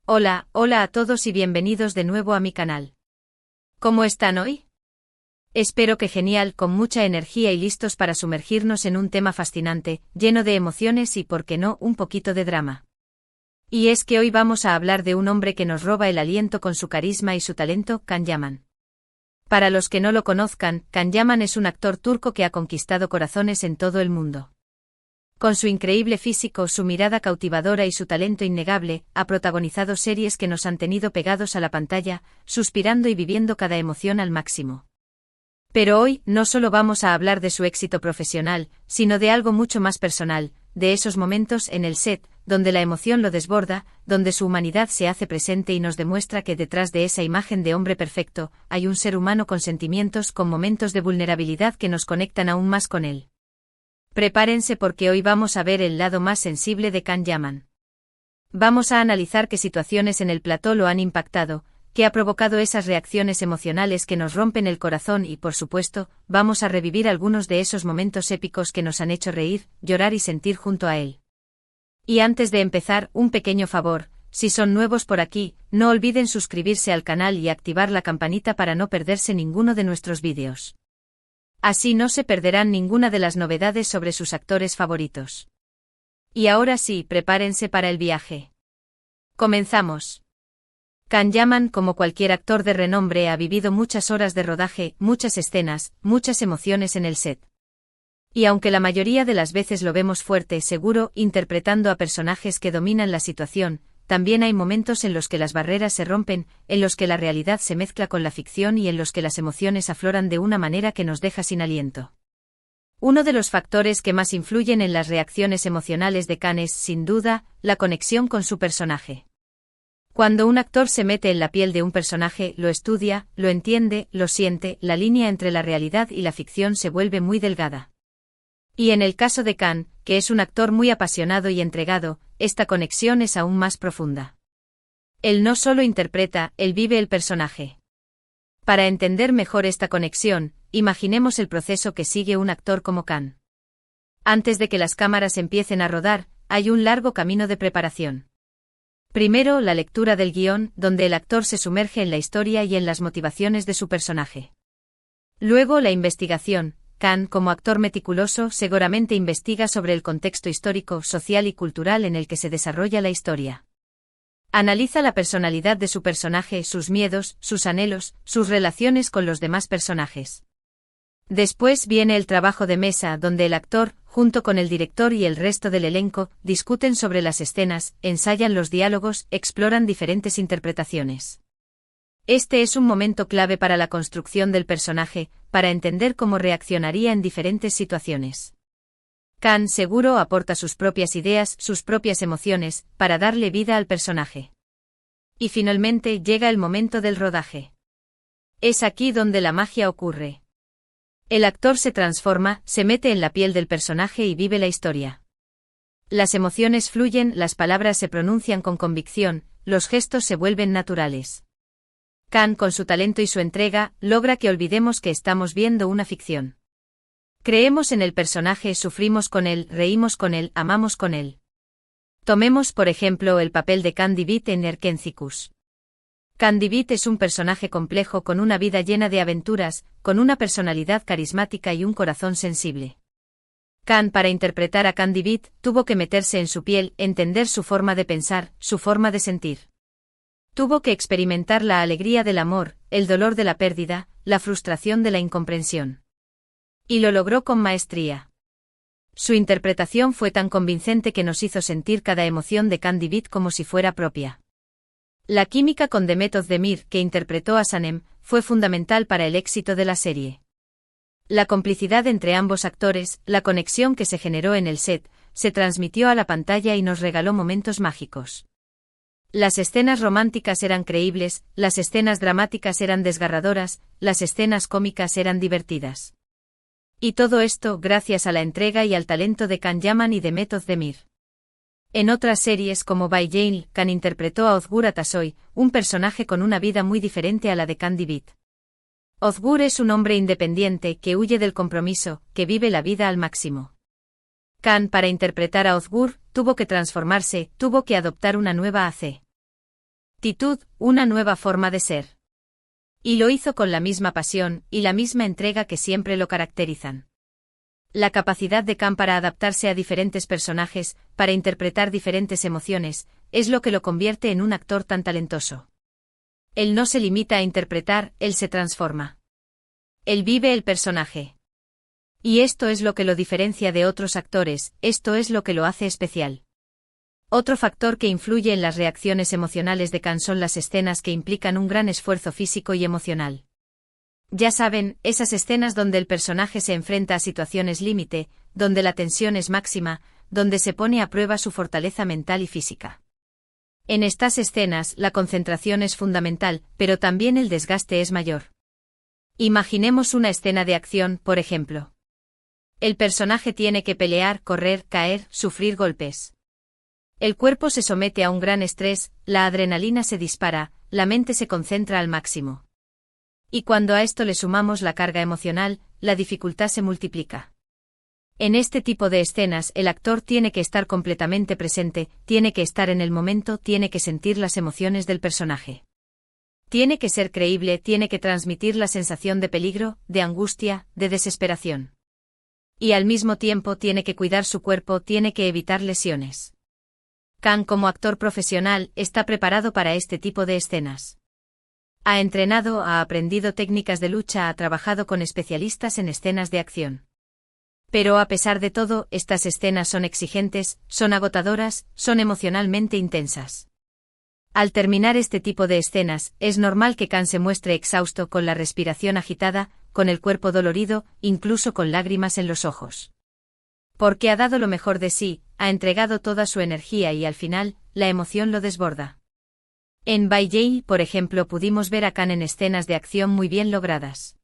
Hola, hola a todos y bienvenidos de nuevo a mi canal. ¿Cómo están hoy? Espero que genial, con mucha energía y listos para sumergirnos en un tema fascinante, lleno de emociones y, por qué no, un poquito de drama. Y es que hoy vamos a hablar de un hombre que nos roba el aliento con su carisma y su talento, Can Yaman. Para los que no lo conozcan, Can Yaman es un actor turco que ha conquistado corazones en todo el mundo. Con su increíble físico, su mirada cautivadora y su talento innegable, ha protagonizado series que nos han tenido pegados a la pantalla, suspirando y viviendo cada emoción al máximo. Pero hoy, no solo vamos a hablar de su éxito profesional, sino de algo mucho más personal, de esos momentos en el set, donde la emoción lo desborda, donde su humanidad se hace presente y nos demuestra que detrás de esa imagen de hombre perfecto, hay un ser humano con sentimientos, con momentos de vulnerabilidad que nos conectan aún más con él. Prepárense porque hoy vamos a ver el lado más sensible de Can Yaman. Vamos a analizar qué situaciones en el plató lo han impactado, qué ha provocado esas reacciones emocionales que nos rompen el corazón y, por supuesto, vamos a revivir algunos de esos momentos épicos que nos han hecho reír, llorar y sentir junto a él. Y antes de empezar, un pequeño favor, si son nuevos por aquí, no olviden suscribirse al canal y activar la campanita para no perderse ninguno de nuestros vídeos. Así no se perderán ninguna de las novedades sobre sus actores favoritos. Y ahora sí, prepárense para el viaje. Comenzamos. Can Yaman, como cualquier actor de renombre, ha vivido muchas horas de rodaje, muchas escenas, muchas emociones en el set. Y aunque la mayoría de las veces lo vemos fuerte, seguro, interpretando a personajes que dominan la situación, también hay momentos en los que las barreras se rompen, en los que la realidad se mezcla con la ficción y en los que las emociones afloran de una manera que nos deja sin aliento. Uno de los factores que más influyen en las reacciones emocionales de Can es, sin duda, la conexión con su personaje. Cuando un actor se mete en la piel de un personaje, lo estudia, lo entiende, lo siente, la línea entre la realidad y la ficción se vuelve muy delgada. Y en el caso de Can, que es un actor muy apasionado y entregado, esta conexión es aún más profunda. Él no solo interpreta, él vive el personaje. Para entender mejor esta conexión, imaginemos el proceso que sigue un actor como Can. Antes de que las cámaras empiecen a rodar, hay un largo camino de preparación. Primero, la lectura del guión, donde el actor se sumerge en la historia y en las motivaciones de su personaje. Luego, la investigación. Can, como actor meticuloso, seguramente investiga sobre el contexto histórico, social y cultural en el que se desarrolla la historia. Analiza la personalidad de su personaje, sus miedos, sus anhelos, sus relaciones con los demás personajes. Después viene el trabajo de mesa, donde el actor, junto con el director y el resto del elenco, discuten sobre las escenas, ensayan los diálogos, exploran diferentes interpretaciones. Este es un momento clave para la construcción del personaje, para entender cómo reaccionaría en diferentes situaciones. Can, seguro, aporta sus propias ideas, sus propias emociones, para darle vida al personaje. Y finalmente llega el momento del rodaje. Es aquí donde la magia ocurre. El actor se transforma, se mete en la piel del personaje y vive la historia. Las emociones fluyen, las palabras se pronuncian con convicción, los gestos se vuelven naturales. Can, con su talento y su entrega, logra que olvidemos que estamos viendo una ficción. Creemos en el personaje, sufrimos con él, reímos con él, amamos con él. Tomemos, por ejemplo, el papel de Can Divit en Erkencicus. Can Divit es un personaje complejo con una vida llena de aventuras, con una personalidad carismática y un corazón sensible. Can, para interpretar a Can Divit, tuvo que meterse en su piel, entender su forma de pensar, su forma de sentir. Tuvo que experimentar la alegría del amor, el dolor de la pérdida, la frustración de la incomprensión. Y lo logró con maestría. Su interpretación fue tan convincente que nos hizo sentir cada emoción de Can Divit como si fuera propia. La química con Demet Özdemir, que interpretó a Sanem, fue fundamental para el éxito de la serie. La complicidad entre ambos actores, la conexión que se generó en el set, se transmitió a la pantalla y nos regaló momentos mágicos. Las escenas románticas eran creíbles, las escenas dramáticas eran desgarradoras, las escenas cómicas eran divertidas. Y todo esto gracias a la entrega y al talento de Can Yaman y Demet Özdemir. En otras series como By Jane, Can interpretó a Ozgur Atasoy, un personaje con una vida muy diferente a la de Can Divit. Ozgur es un hombre independiente que huye del compromiso, que vive la vida al máximo. Can, para interpretar a Ozgur, tuvo que transformarse, tuvo que adoptar una nueva AC. actitud, una nueva forma de ser. Y lo hizo con la misma pasión y la misma entrega que siempre lo caracterizan. La capacidad de Khan para adaptarse a diferentes personajes, para interpretar diferentes emociones, es lo que lo convierte en un actor tan talentoso. Él no se limita a interpretar, él se transforma. Él vive el personaje. Y esto es lo que lo diferencia de otros actores, esto es lo que lo hace especial. Otro factor que influye en las reacciones emocionales de Khan son las escenas que implican un gran esfuerzo físico y emocional. Ya saben, esas escenas donde el personaje se enfrenta a situaciones límite, donde la tensión es máxima, donde se pone a prueba su fortaleza mental y física. En estas escenas, la concentración es fundamental, pero también el desgaste es mayor. Imaginemos una escena de acción, por ejemplo. El personaje tiene que pelear, correr, caer, sufrir golpes. El cuerpo se somete a un gran estrés, la adrenalina se dispara, la mente se concentra al máximo. Y cuando a esto le sumamos la carga emocional, la dificultad se multiplica. En este tipo de escenas el actor tiene que estar completamente presente, tiene que estar en el momento, tiene que sentir las emociones del personaje. Tiene que ser creíble, tiene que transmitir la sensación de peligro, de angustia, de desesperación. Y al mismo tiempo tiene que cuidar su cuerpo, tiene que evitar lesiones. Khan, como actor profesional, está preparado para este tipo de escenas. Ha entrenado, ha aprendido técnicas de lucha, ha trabajado con especialistas en escenas de acción. Pero a pesar de todo, estas escenas son exigentes, son agotadoras, son emocionalmente intensas. Al terminar este tipo de escenas, es normal que Khan se muestre exhausto, con la respiración agitada, con el cuerpo dolorido, incluso con lágrimas en los ojos. Porque ha dado lo mejor de sí, ha entregado toda su energía y al final, la emoción lo desborda. En By Jane, por ejemplo, pudimos ver a Khan en escenas de acción muy bien logradas.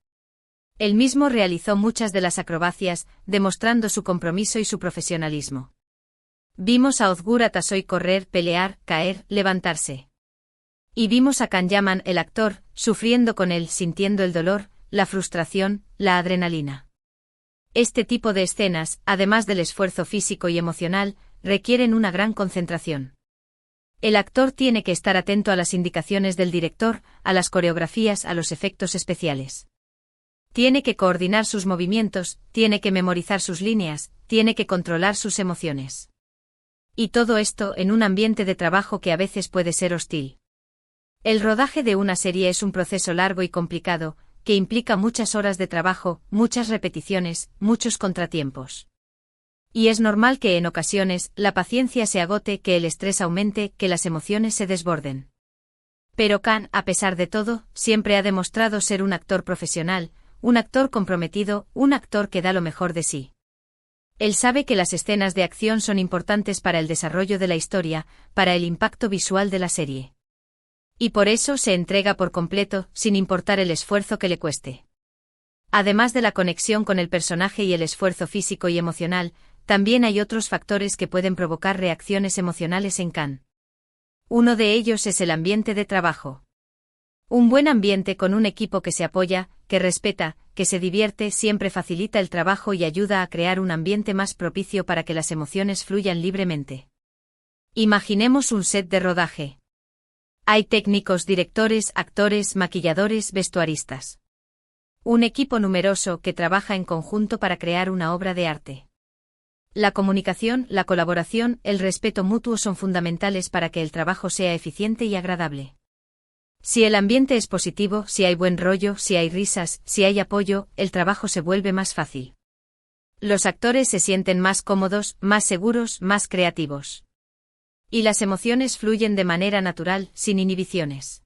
Él mismo realizó muchas de las acrobacias, demostrando su compromiso y su profesionalismo. Vimos a Ozgur Atasoy correr, pelear, caer, levantarse. Y vimos a Khan Yaman, el actor, sufriendo con él, sintiendo el dolor, la frustración, la adrenalina. Este tipo de escenas, además del esfuerzo físico y emocional, requieren una gran concentración. El actor tiene que estar atento a las indicaciones del director, a las coreografías, a los efectos especiales. Tiene que coordinar sus movimientos, tiene que memorizar sus líneas, tiene que controlar sus emociones. Y todo esto en un ambiente de trabajo que a veces puede ser hostil. El rodaje de una serie es un proceso largo y complicado, que implica muchas horas de trabajo, muchas repeticiones, muchos contratiempos. Y es normal que en ocasiones la paciencia se agote, que el estrés aumente, que las emociones se desborden. Pero Khan, a pesar de todo, siempre ha demostrado ser un actor profesional, un actor comprometido, un actor que da lo mejor de sí. Él sabe que las escenas de acción son importantes para el desarrollo de la historia, para el impacto visual de la serie. Y por eso se entrega por completo, sin importar el esfuerzo que le cueste. Además de la conexión con el personaje y el esfuerzo físico y emocional, también hay otros factores que pueden provocar reacciones emocionales en Khan. Uno de ellos es el ambiente de trabajo. Un buen ambiente con un equipo que se apoya, que respeta, que se divierte, siempre facilita el trabajo y ayuda a crear un ambiente más propicio para que las emociones fluyan libremente. Imaginemos un set de rodaje. Hay técnicos, directores, actores, maquilladores, vestuaristas. Un equipo numeroso que trabaja en conjunto para crear una obra de arte. La comunicación, la colaboración, el respeto mutuo son fundamentales para que el trabajo sea eficiente y agradable. Si el ambiente es positivo, si hay buen rollo, si hay risas, si hay apoyo, el trabajo se vuelve más fácil. Los actores se sienten más cómodos, más seguros, más creativos. Y las emociones fluyen de manera natural, sin inhibiciones.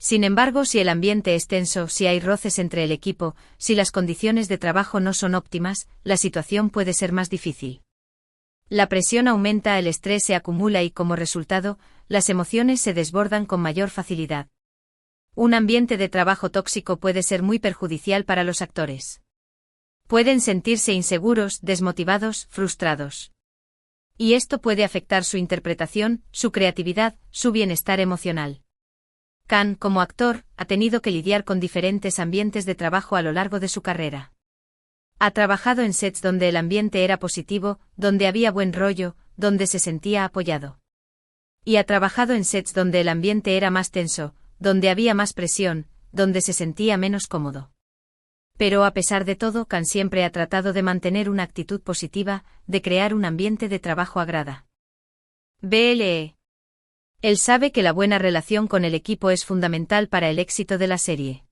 Sin embargo, si el ambiente es tenso, si hay roces entre el equipo, si las condiciones de trabajo no son óptimas, la situación puede ser más difícil. La presión aumenta, el estrés se acumula y, como resultado, las emociones se desbordan con mayor facilidad. Un ambiente de trabajo tóxico puede ser muy perjudicial para los actores. Pueden sentirse inseguros, desmotivados, frustrados. Y esto puede afectar su interpretación, su creatividad, su bienestar emocional. Khan, como actor, ha tenido que lidiar con diferentes ambientes de trabajo a lo largo de su carrera. Ha trabajado en sets donde el ambiente era positivo, donde había buen rollo, donde se sentía apoyado. Y ha trabajado en sets donde el ambiente era más tenso, donde había más presión, donde se sentía menos cómodo. Pero a pesar de todo, Khan siempre ha tratado de mantener una actitud positiva, de crear un ambiente de trabajo agrada. BLE. Él sabe que la buena relación con el equipo es fundamental para el éxito de la serie.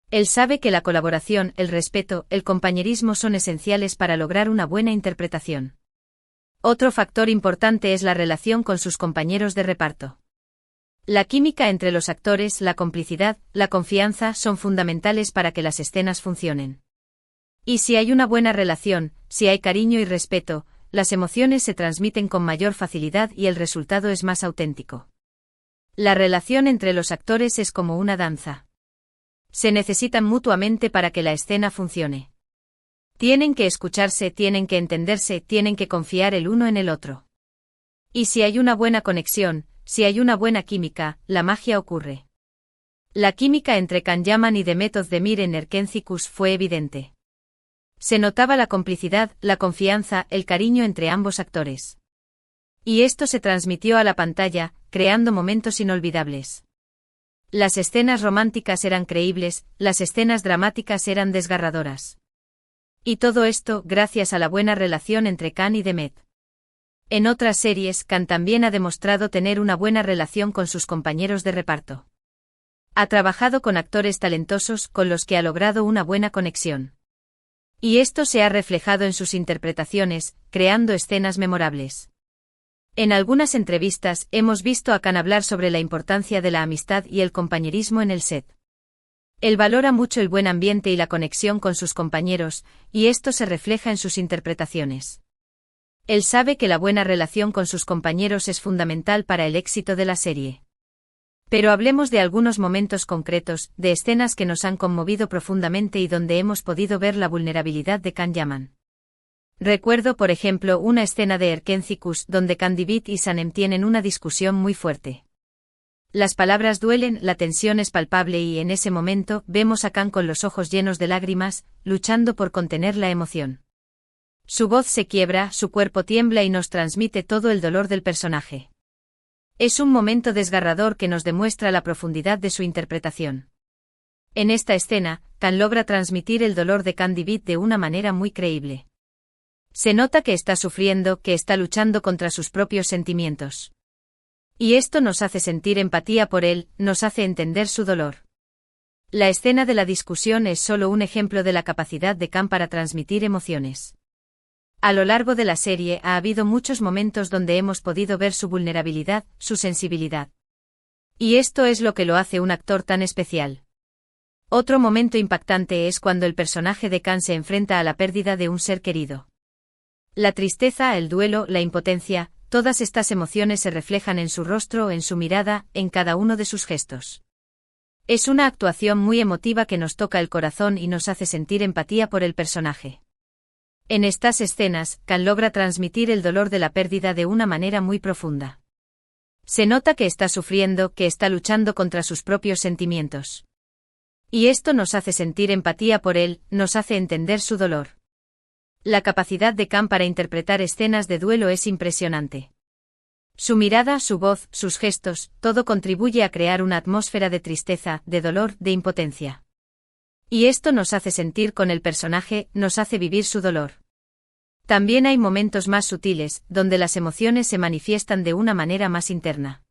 Él sabe que la colaboración, el respeto, el compañerismo son esenciales para lograr una buena interpretación. Otro factor importante es la relación con sus compañeros de reparto. La química entre los actores, la complicidad, la confianza son fundamentales para que las escenas funcionen. Y si hay una buena relación, si hay cariño y respeto, las emociones se transmiten con mayor facilidad y el resultado es más auténtico. La relación entre los actores es como una danza. Se necesitan mutuamente para que la escena funcione. Tienen que escucharse, tienen que entenderse, tienen que confiar el uno en el otro. Y si hay una buena conexión, si hay una buena química, la magia ocurre. La química entre Can Yaman y Demet Özdemir en Erkencikus fue evidente. Se notaba la complicidad, la confianza, el cariño entre ambos actores. Y esto se transmitió a la pantalla, creando momentos inolvidables. Las escenas románticas eran creíbles, las escenas dramáticas eran desgarradoras. Y todo esto gracias a la buena relación entre Can y Demet. En otras series, Can también ha demostrado tener una buena relación con sus compañeros de reparto. Ha trabajado con actores talentosos con los que ha logrado una buena conexión. Y esto se ha reflejado en sus interpretaciones, creando escenas memorables. En algunas entrevistas hemos visto a Can hablar sobre la importancia de la amistad y el compañerismo en el set. Él valora mucho el buen ambiente y la conexión con sus compañeros, y esto se refleja en sus interpretaciones. Él sabe que la buena relación con sus compañeros es fundamental para el éxito de la serie. Pero hablemos de algunos momentos concretos, de escenas que nos han conmovido profundamente y donde hemos podido ver la vulnerabilidad de Can Yaman. Recuerdo, por ejemplo, una escena de Erkencikus donde Can Divit y Sanem tienen una discusión muy fuerte. Las palabras duelen, la tensión es palpable y en ese momento vemos a Can con los ojos llenos de lágrimas, luchando por contener la emoción. Su voz se quiebra, su cuerpo tiembla y nos transmite todo el dolor del personaje. Es un momento desgarrador que nos demuestra la profundidad de su interpretación. En esta escena, Can logra transmitir el dolor de Can Divit de una manera muy creíble. Se nota que está sufriendo, que está luchando contra sus propios sentimientos. Y esto nos hace sentir empatía por él, nos hace entender su dolor. La escena de la discusión es solo un ejemplo de la capacidad de Can para transmitir emociones. A lo largo de la serie ha habido muchos momentos donde hemos podido ver su vulnerabilidad, su sensibilidad. Y esto es lo que lo hace un actor tan especial. Otro momento impactante es cuando el personaje de Can se enfrenta a la pérdida de un ser querido. La tristeza, el duelo, la impotencia, todas estas emociones se reflejan en su rostro, en su mirada, en cada uno de sus gestos. Es una actuación muy emotiva que nos toca el corazón y nos hace sentir empatía por el personaje. En estas escenas, Can logra transmitir el dolor de la pérdida de una manera muy profunda. Se nota que está sufriendo, que está luchando contra sus propios sentimientos. Y esto nos hace sentir empatía por él, nos hace entender su dolor. La capacidad de Can para interpretar escenas de duelo es impresionante. Su mirada, su voz, sus gestos, todo contribuye a crear una atmósfera de tristeza, de dolor, de impotencia. Y esto nos hace sentir con el personaje, nos hace vivir su dolor. También hay momentos más sutiles, donde las emociones se manifiestan de una manera más interna.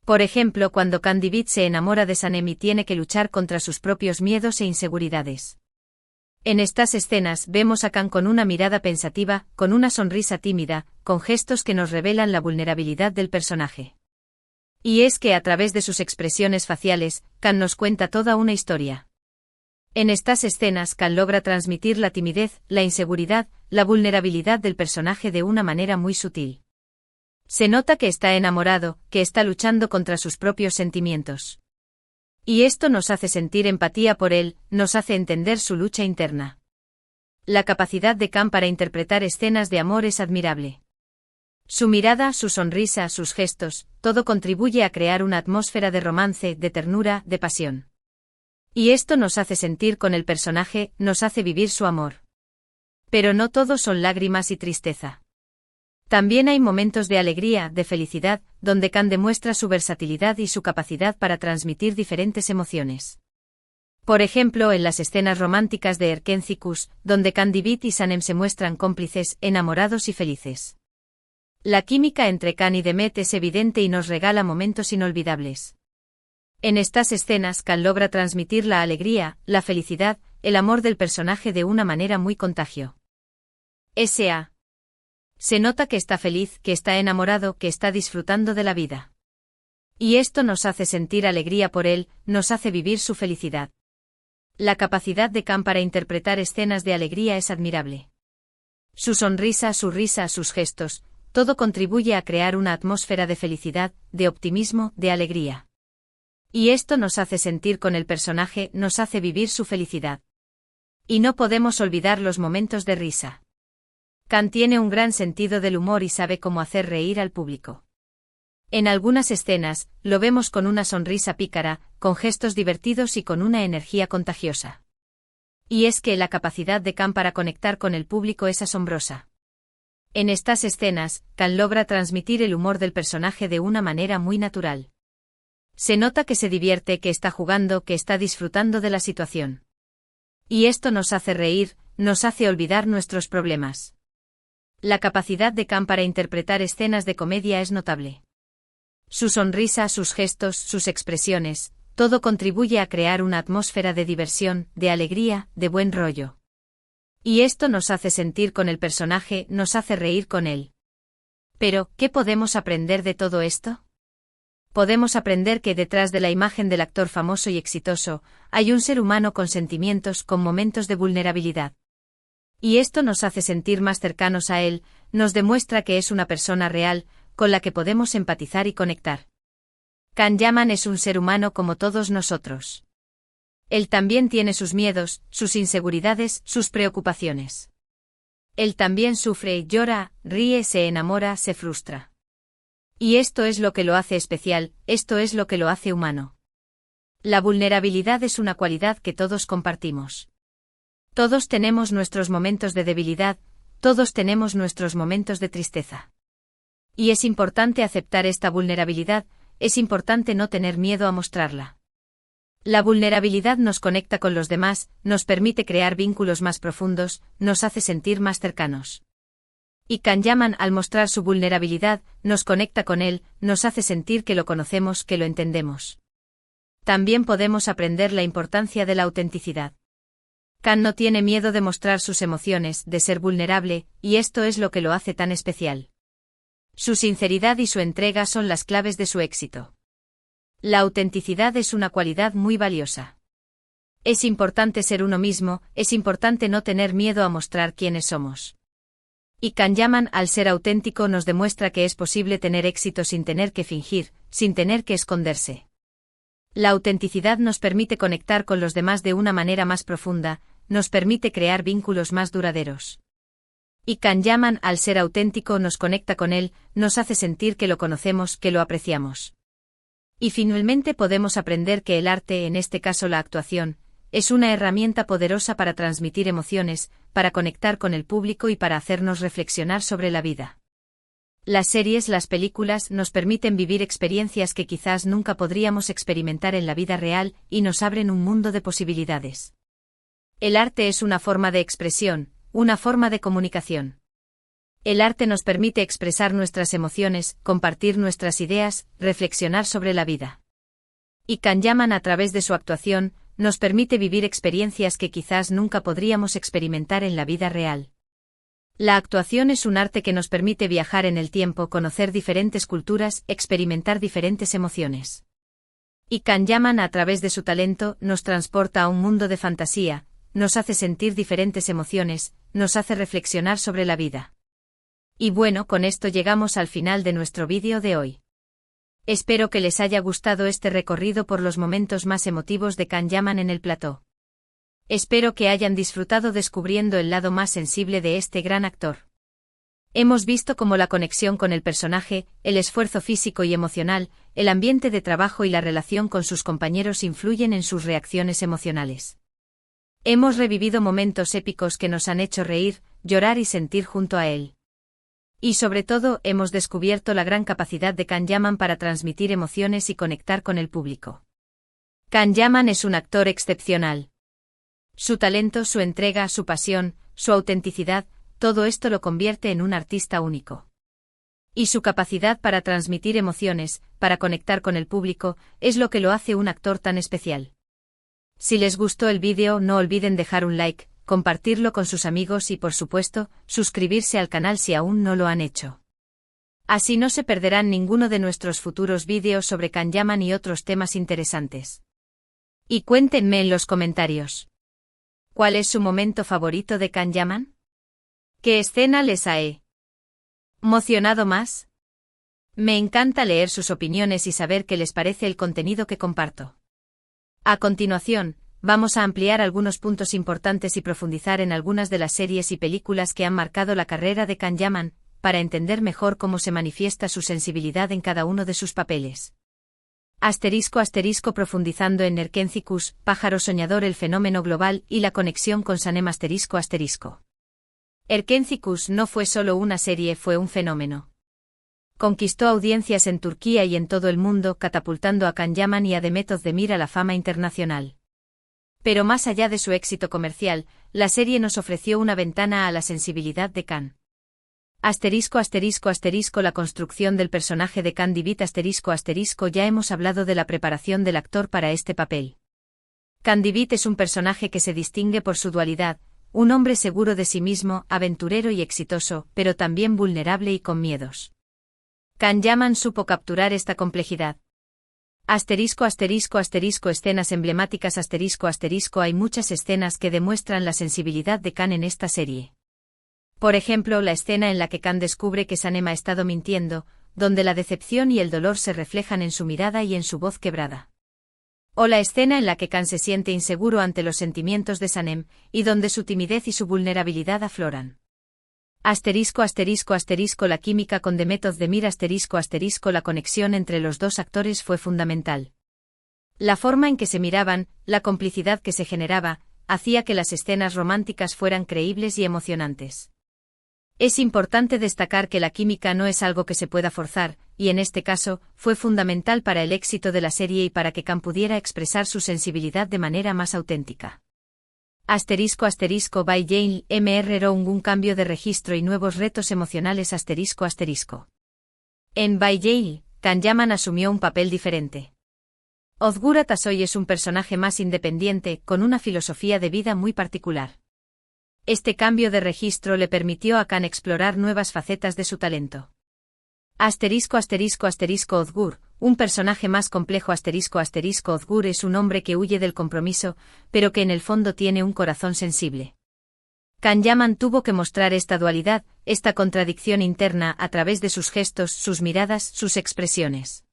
Por ejemplo, cuando Can Divit se enamora de Sanem y tiene que luchar contra sus propios miedos e inseguridades. En estas escenas vemos a Can con una mirada pensativa, con una sonrisa tímida, con gestos que nos revelan la vulnerabilidad del personaje. Y es que a través de sus expresiones faciales, Can nos cuenta toda una historia. En estas escenas Can logra transmitir la timidez, la inseguridad, la vulnerabilidad del personaje de una manera muy sutil. Se nota que está enamorado, que está luchando contra sus propios sentimientos. Y esto nos hace sentir empatía por él, nos hace entender su lucha interna. La capacidad de Can para interpretar escenas de amor es admirable. Su mirada, su sonrisa, sus gestos, todo contribuye a crear una atmósfera de romance, de ternura, de pasión. Y esto nos hace sentir con el personaje, nos hace vivir su amor. Pero no todo son lágrimas y tristeza. También hay momentos de alegría, de felicidad, donde Can demuestra su versatilidad y su capacidad para transmitir diferentes emociones. Por ejemplo, en las escenas románticas de Erkencikus, donde Can Divit y Sanem se muestran cómplices, enamorados y felices. La química entre Can y Demet es evidente y nos regala momentos inolvidables. En estas escenas Can logra transmitir la alegría, la felicidad, el amor del personaje de una manera muy contagio. S.A. Se nota que está feliz, que está enamorado, que está disfrutando de la vida. Y esto nos hace sentir alegría por él, nos hace vivir su felicidad. La capacidad de Can para interpretar escenas de alegría es admirable. Su sonrisa, su risa, sus gestos, todo contribuye a crear una atmósfera de felicidad, de optimismo, de alegría. Y esto nos hace sentir con el personaje, nos hace vivir su felicidad. Y no podemos olvidar los momentos de risa. Can tiene un gran sentido del humor y sabe cómo hacer reír al público. En algunas escenas, lo vemos con una sonrisa pícara, con gestos divertidos y con una energía contagiosa. Y es que la capacidad de Can para conectar con el público es asombrosa. En estas escenas, Can logra transmitir el humor del personaje de una manera muy natural. Se nota que se divierte, que está jugando, que está disfrutando de la situación. Y esto nos hace reír, nos hace olvidar nuestros problemas. La capacidad de Can para interpretar escenas de comedia es notable. Su sonrisa, sus gestos, sus expresiones, todo contribuye a crear una atmósfera de diversión, de alegría, de buen rollo. Y esto nos hace sentir con el personaje, nos hace reír con él. Pero, ¿qué podemos aprender de todo esto? Podemos aprender que detrás de la imagen del actor famoso y exitoso, hay un ser humano con sentimientos, con momentos de vulnerabilidad. Y esto nos hace sentir más cercanos a él, nos demuestra que es una persona real, con la que podemos empatizar y conectar. Can Yaman es un ser humano como todos nosotros. Él también tiene sus miedos, sus inseguridades, sus preocupaciones. Él también sufre, llora, ríe, se enamora, se frustra. Y esto es lo que lo hace especial, esto es lo que lo hace humano. La vulnerabilidad es una cualidad que todos compartimos. Todos tenemos nuestros momentos de debilidad, todos tenemos nuestros momentos de tristeza. Y es importante aceptar esta vulnerabilidad, es importante no tener miedo a mostrarla. La vulnerabilidad nos conecta con los demás, nos permite crear vínculos más profundos, nos hace sentir más cercanos. Y Can Yaman, al mostrar su vulnerabilidad, nos conecta con él, nos hace sentir que lo conocemos, que lo entendemos. También podemos aprender la importancia de la autenticidad. Can no tiene miedo de mostrar sus emociones, de ser vulnerable, y esto es lo que lo hace tan especial. Su sinceridad y su entrega son las claves de su éxito. La autenticidad es una cualidad muy valiosa. Es importante ser uno mismo, es importante no tener miedo a mostrar quiénes somos. Y Can Yaman, al ser auténtico, nos demuestra que es posible tener éxito sin tener que fingir, sin tener que esconderse. La autenticidad nos permite conectar con los demás de una manera más profunda, nos permite crear vínculos más duraderos. Y Can Yaman, al ser auténtico, nos conecta con él, nos hace sentir que lo conocemos, que lo apreciamos. Y finalmente podemos aprender que el arte, en este caso la actuación, es una herramienta poderosa para transmitir emociones, para conectar con el público y para hacernos reflexionar sobre la vida. Las series, las películas, nos permiten vivir experiencias que quizás nunca podríamos experimentar en la vida real, y nos abren un mundo de posibilidades. El arte es una forma de expresión, una forma de comunicación. El arte nos permite expresar nuestras emociones, compartir nuestras ideas, reflexionar sobre la vida. Y Can Yaman, a través de su actuación, nos permite vivir experiencias que quizás nunca podríamos experimentar en la vida real. La actuación es un arte que nos permite viajar en el tiempo, conocer diferentes culturas, experimentar diferentes emociones. Y Can Yaman, a través de su talento, nos transporta a un mundo de fantasía, nos hace sentir diferentes emociones, nos hace reflexionar sobre la vida. Y bueno, con esto llegamos al final de nuestro vídeo de hoy. Espero que les haya gustado este recorrido por los momentos más emotivos de Can Yaman en el plató. Espero que hayan disfrutado descubriendo el lado más sensible de este gran actor. Hemos visto cómo la conexión con el personaje, el esfuerzo físico y emocional, el ambiente de trabajo y la relación con sus compañeros influyen en sus reacciones emocionales. Hemos revivido momentos épicos que nos han hecho reír, llorar y sentir junto a él. Y sobre todo, hemos descubierto la gran capacidad de Can Yaman para transmitir emociones y conectar con el público. Can Yaman es un actor excepcional. Su talento, su entrega, su pasión, su autenticidad, todo esto lo convierte en un artista único. Y su capacidad para transmitir emociones, para conectar con el público, es lo que lo hace un actor tan especial. Si les gustó el vídeo, no olviden dejar un like, compartirlo con sus amigos y, por supuesto, suscribirse al canal si aún no lo han hecho. Así no se perderán ninguno de nuestros futuros vídeos sobre Can Yaman y otros temas interesantes. Y cuéntenme en los comentarios. ¿Cuál es su momento favorito de Can Yaman? ¿Qué escena les ha emocionado más? Me encanta leer sus opiniones y saber qué les parece el contenido que comparto. A continuación, vamos a ampliar algunos puntos importantes y profundizar en algunas de las series y películas que han marcado la carrera de Can Yaman, para entender mejor cómo se manifiesta su sensibilidad en cada uno de sus papeles. Profundizando en Erkencikus, pájaro soñador, el fenómeno global y la conexión con Sanem. Erkencikus no fue solo una serie, fue un fenómeno. Conquistó audiencias en Turquía y en todo el mundo, catapultando a Can Yaman y a Demet Özdemir a la fama internacional. Pero más allá de su éxito comercial, la serie nos ofreció una ventana a la sensibilidad de Can. La construcción del personaje de Can Divit ya hemos hablado de la preparación del actor para este papel. Can Divit es un personaje que se distingue por su dualidad, un hombre seguro de sí mismo, aventurero y exitoso, pero también vulnerable y con miedos. Can Yaman supo capturar esta complejidad. Escenas emblemáticas. Hay muchas escenas que demuestran la sensibilidad de Can en esta serie. Por ejemplo, la escena en la que Can descubre que Sanem ha estado mintiendo, donde la decepción y el dolor se reflejan en su mirada y en su voz quebrada. O la escena en la que Can se siente inseguro ante los sentimientos de Sanem, y donde su timidez y su vulnerabilidad afloran. La química con Demet Özdemir. La conexión entre los dos actores fue fundamental. La forma en que se miraban, la complicidad que se generaba, hacía que las escenas románticas fueran creíbles y emocionantes. Es importante destacar que la química no es algo que se pueda forzar, y en este caso, fue fundamental para el éxito de la serie y para que Can pudiera expresar su sensibilidad de manera más auténtica. By Jane Mr. Rong, un cambio de registro y nuevos retos emocionales. En By Jane, Can Yaman asumió un papel diferente. Özgür Atasoy es un personaje más independiente, con una filosofía de vida muy particular. Este cambio de registro le permitió a Can explorar nuevas facetas de su talento. Özgür, un personaje más complejo. Özgür es un hombre que huye del compromiso, pero que en el fondo tiene un corazón sensible. Can Yaman tuvo que mostrar esta dualidad, esta contradicción interna a través de sus gestos, sus miradas, sus expresiones.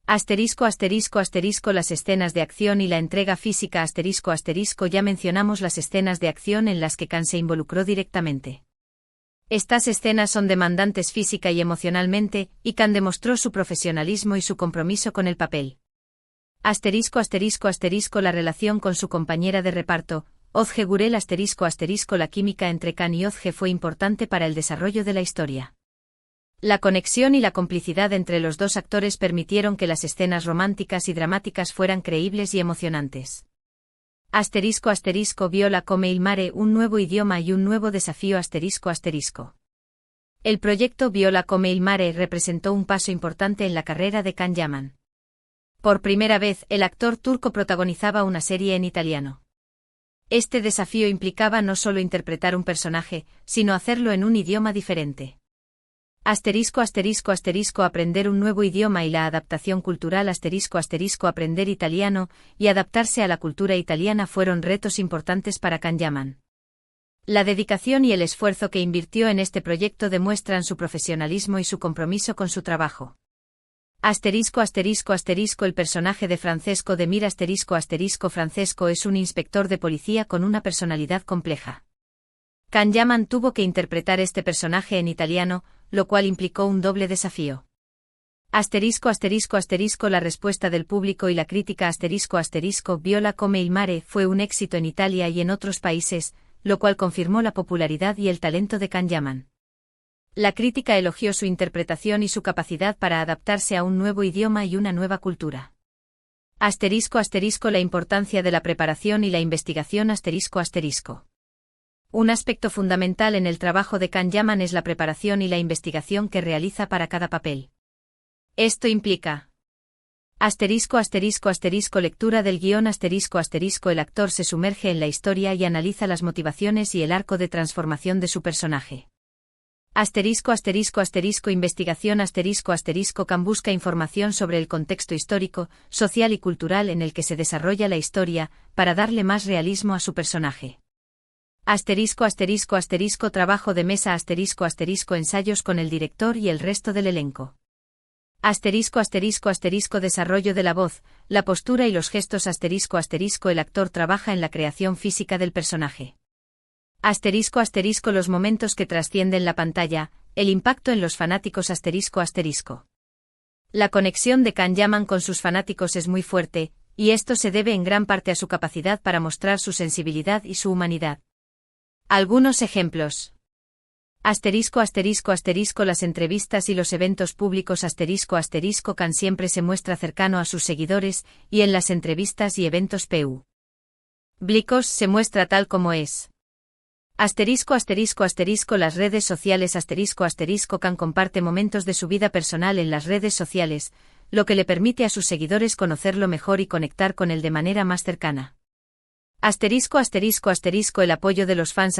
Las escenas de acción y la entrega física. Ya mencionamos las escenas de acción en las que Can se involucró directamente. Estas escenas son demandantes física y emocionalmente, y Can demostró su profesionalismo y su compromiso con el papel. La relación con su compañera de reparto, Özge Gürel. La química entre Can y Özge fue importante para el desarrollo de la historia. La conexión y la complicidad entre los dos actores permitieron que las escenas románticas y dramáticas fueran creíbles y emocionantes. Viola come il mare, un nuevo idioma y un nuevo desafío. El proyecto Viola come il mare representó un paso importante en la carrera de Can Yaman. Por primera vez, el actor turco protagonizaba una serie en italiano. Este desafío implicaba no solo interpretar un personaje, sino hacerlo en un idioma diferente. Aprender un nuevo idioma y la adaptación cultural. Aprender italiano y adaptarse a la cultura italiana fueron retos importantes para Can Yaman. La dedicación y el esfuerzo que invirtió en este proyecto demuestran su profesionalismo y su compromiso con su trabajo. El personaje de Francesco de Mir. Francesco es un inspector de policía con una personalidad compleja. Can Yaman tuvo que interpretar este personaje en italiano, lo cual implicó un doble desafío. La respuesta del público y la crítica. Viola come il mare fue un éxito en Italia y en otros países, lo cual confirmó la popularidad y el talento de Can Yaman. La crítica elogió su interpretación y su capacidad para adaptarse a un nuevo idioma y una nueva cultura. *** La importancia de la preparación y la investigación ***. Un aspecto fundamental en el trabajo de Can Yaman es la preparación y la investigación que realiza para cada papel. Esto implica ***Lectura del guión ***El actor se sumerge en la historia y analiza las motivaciones y el arco de transformación de su personaje. Investigación Can busca información sobre el contexto histórico, social y cultural en el que se desarrolla la historia, para darle más realismo a su personaje. Trabajo de mesa ensayos con el director y el resto del elenco. Desarrollo de la voz, la postura y los gestos el actor trabaja en la creación física del personaje. Los momentos que trascienden la pantalla, el impacto en los fanáticos La conexión de Can Yaman con sus fanáticos es muy fuerte, y esto se debe en gran parte a su capacidad para mostrar su sensibilidad y su humanidad. Algunos ejemplos. Las entrevistas y los eventos públicos Can siempre se muestra cercano a sus seguidores, y en las entrevistas y eventos públicos se muestra tal como es. Las redes sociales Can comparte momentos de su vida personal en las redes sociales, lo que le permite a sus seguidores conocerlo mejor y conectar con él de manera más cercana. El apoyo de los fans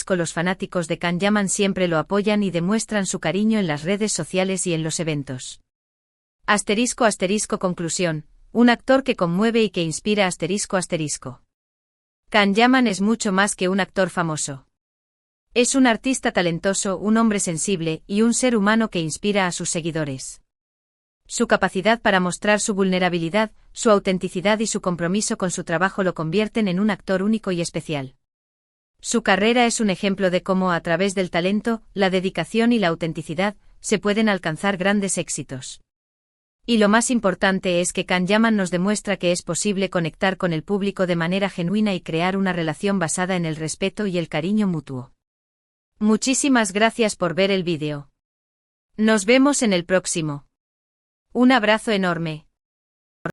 los fanáticos de Can Yaman siempre lo apoyan y demuestran su cariño en las redes sociales y en los eventos. Conclusión, un actor que conmueve y que inspira Can Yaman es mucho más que un actor famoso. Es un artista talentoso, un hombre sensible y un ser humano que inspira a sus seguidores. Su capacidad para mostrar su vulnerabilidad, su autenticidad y su compromiso con su trabajo lo convierten en un actor único y especial. Su carrera es un ejemplo de cómo a través del talento, la dedicación y la autenticidad, se pueden alcanzar grandes éxitos. Y lo más importante es que Can Yaman nos demuestra que es posible conectar con el público de manera genuina y crear una relación basada en el respeto y el cariño mutuo. Muchísimas gracias por ver el vídeo. Nos vemos en el próximo. Un abrazo enorme.